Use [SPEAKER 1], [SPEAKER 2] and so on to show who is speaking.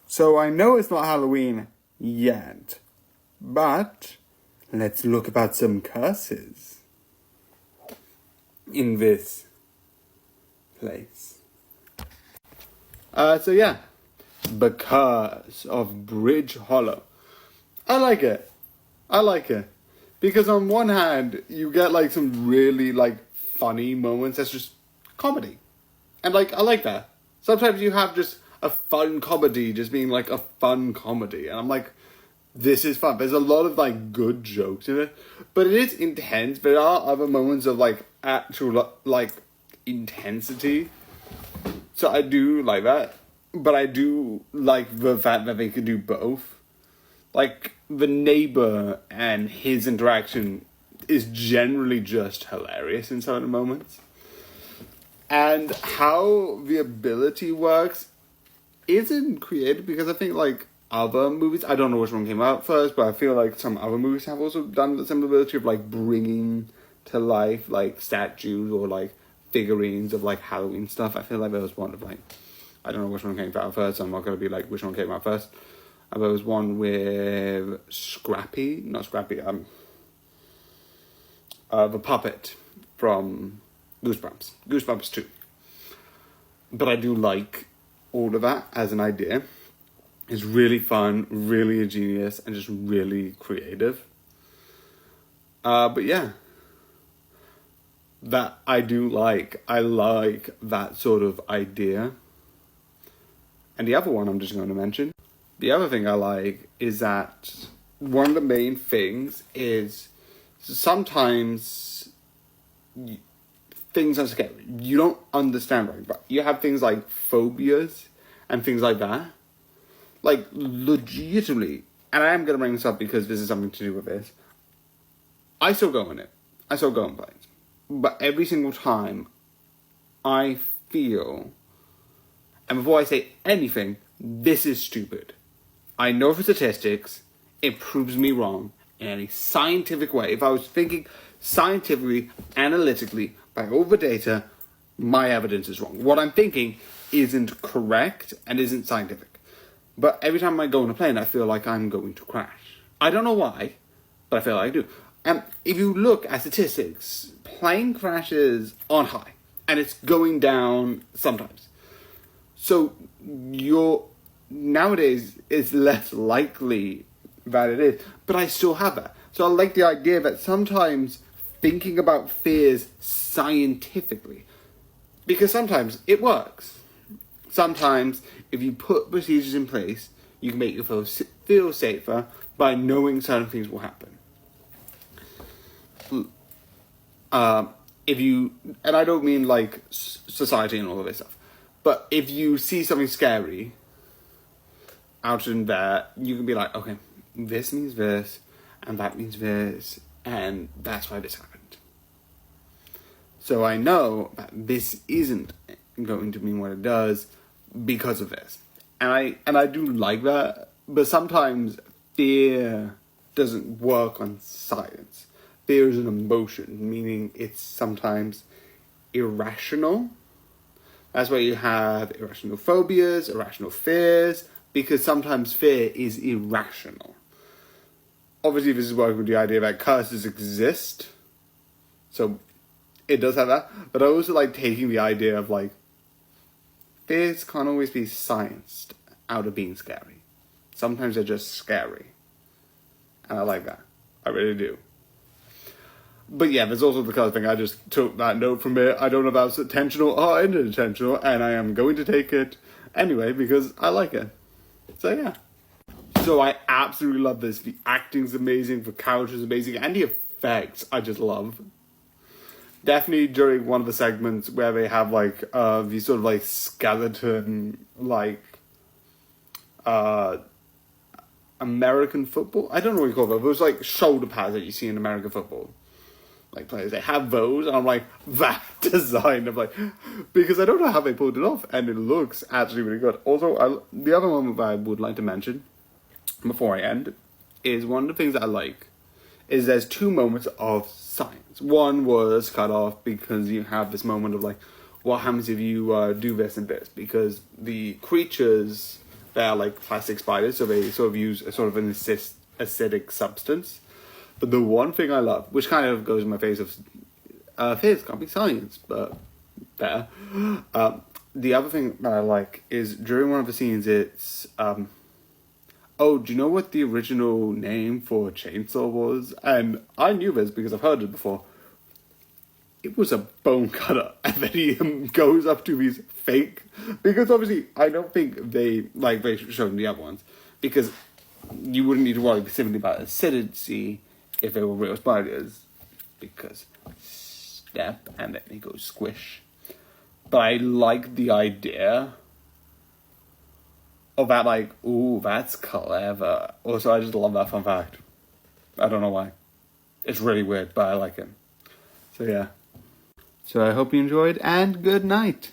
[SPEAKER 1] So I know it's not Halloween yet, but let's look about some curses in this place. So yeah, the curse of Bridge Hollow. I like it. Because on one hand, you get like some really like funny moments that's just comedy. And like, I like that. Sometimes you have just a fun comedy just being like a fun comedy. And I'm like, this is fun. There's a lot of like good jokes in it. But it is intense. There are other moments of like actual like intensity. So I do like that. But I do like the fact that they could do both. Like, the neighbor and his interaction is generally just hilarious in certain moments. And how the ability works isn't created because I think, like, other movies, I don't know which one came out first, but I feel like some other movies have also done the similar ability of, like, bringing to life, like, statues or, like, figurines of, like, Halloween stuff. I feel like there was one of, like, I don't know which one came out first, so I'm not going to be like, which one came out first. There was one with the puppet from Goosebumps 2. But I do like all of that as an idea. It's really fun, really ingenious, and just really creative. But yeah, that I do like. I like that sort of idea. And the other one I'm just going to mention. The other thing I like is that one of the main things is sometimes things are scary. You don't understand, right? But you have things like phobias and things like that. Like, legitimately, and I am going to bring this up because this is something to do with this. I still go in it. I still go in planes. But every single time I feel, and before I say anything, this is stupid. I know for statistics, it proves me wrong in any scientific way. If I was thinking scientifically, analytically, by all the data, my evidence is wrong. What I'm thinking isn't correct and isn't scientific. But every time I go on a plane, I feel like I'm going to crash. I don't know why, but I feel like I do. And if you look at statistics, plane crashes on high, and it's going down sometimes. So nowadays, it's less likely that it is, but I still have that. So I like the idea that sometimes thinking about fears scientifically, because sometimes it works. Sometimes, if you put procedures in place, you can make yourself feel safer by knowing certain things will happen. And I don't mean like society and all of this stuff, but if you see something scary out in there, you can be like, okay, this means this, and that means this, and that's why this happened. So I know that this isn't going to mean what it does because of this. And I do like that, but sometimes fear doesn't work on science. Fear is an emotion, meaning it's sometimes irrational. That's why you have irrational phobias, irrational fears, because sometimes fear is irrational. Obviously, this is working with the idea that curses exist, so it does have that. But I also like taking the idea of like, fears can't always be scienced out of being scary. Sometimes they're just scary. And I like that. I really do. But yeah, there's also the curse thing. I just took that note from it. I don't know if that's intentional or unintentional, and I am going to take it anyway because I like it. So yeah. So I absolutely love this. The acting's amazing, the character's amazing, and the effects I just love. Definitely during one of the segments where they have like these sort of like skeleton like American football. I don't know what you call them. Those like shoulder pads that you see in American football. Like players, they have those, and I'm like, that design. I'm like, because I don't know how they pulled it off, and it looks actually really good. Also, the other moment that I would like to mention before I end is one of the things that I like is there's two moments of science. One was cut off because you have this moment of like, what happens if you do this and this? Because the creatures they're like plastic spiders, so they sort of use a sort of an acidic substance. But the one thing I love, which kind of goes in my face of, physics can't be science, but better. The other thing that I like is during one of the scenes, it's, oh, do you know what the original name for a chainsaw was? And I knew this because I've heard it before. It was a bone cutter, and then he goes up to these fake, because obviously I don't think they showed the other ones, because you wouldn't need to worry specifically about acidity if they were real spiders, because step and then they go squish. But I like the idea of that, like, ooh, that's clever. Also, I just love that fun fact. I don't know why. It's really weird, but I like it. So yeah. So I hope you enjoyed, and good night.